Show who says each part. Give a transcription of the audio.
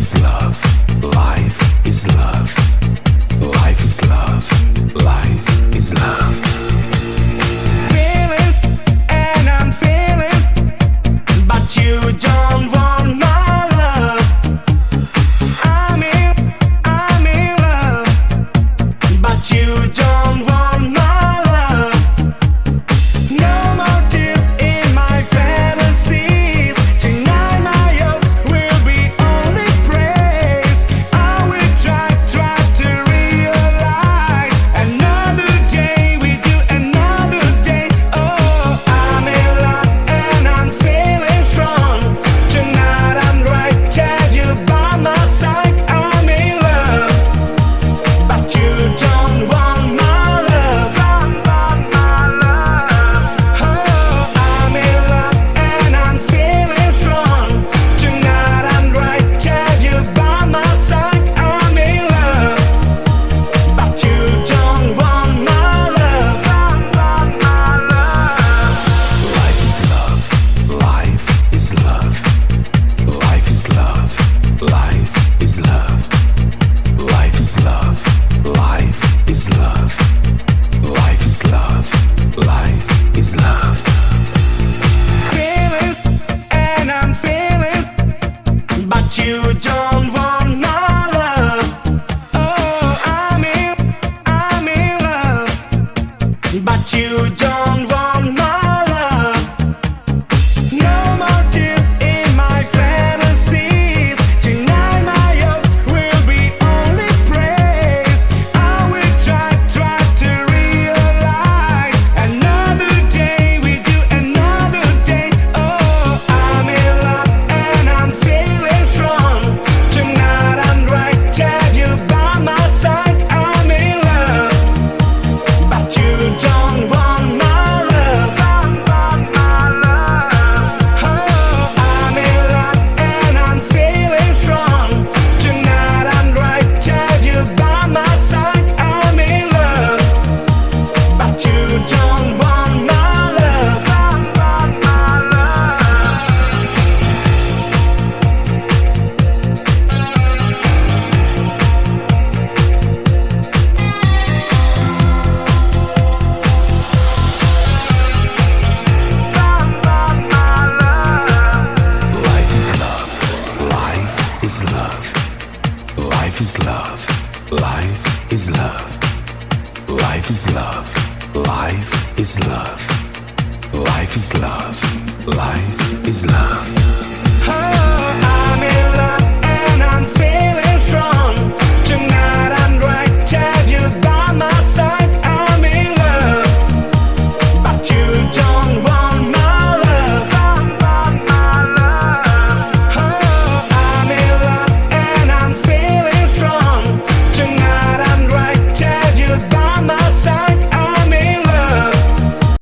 Speaker 1: is love. Life is love. Life is love. Life is love.
Speaker 2: Feeling and I'm feeling, but you don't want my love. I'm in love, but you don't want my love. No more tears in my fantasies. Tonight my hopes will be only praise. I will try to realize another day with you, another day. Oh, I'm in love and I'm feeling strong. Tonight I'm right, tell you by my side. I'm in love, but you don't want my love. Oh, I'm in love and I'm feeling strong. Tonight I'm right, tell you by my side. I'm in love, but you don't want my love.
Speaker 1: Life is love. Life is love. Life is love. Life is love. Life is love. Life is love. Life is love. Life is love.
Speaker 2: Feeling and I'm feeling, but you don't want my love. Oh, I'm in love, but you don't want my love. No more tears in my fantasies. Tonight my hopes will be only praise. I will try to realize another day with you, another day. Oh, I'm in love and I'm feeling strong. Tonight I'm right, tell you by my side. I'm in love, but you don't want my love. Oh, I'm in love and I'm feeling strong. Tonight I'm right, tell you by my side. I'm in love, but you don't want my love.
Speaker 1: Life is love. Life is love. Life is love. Life is love. Life is love. Life is love. Life is love. Life is love.
Speaker 2: Oh,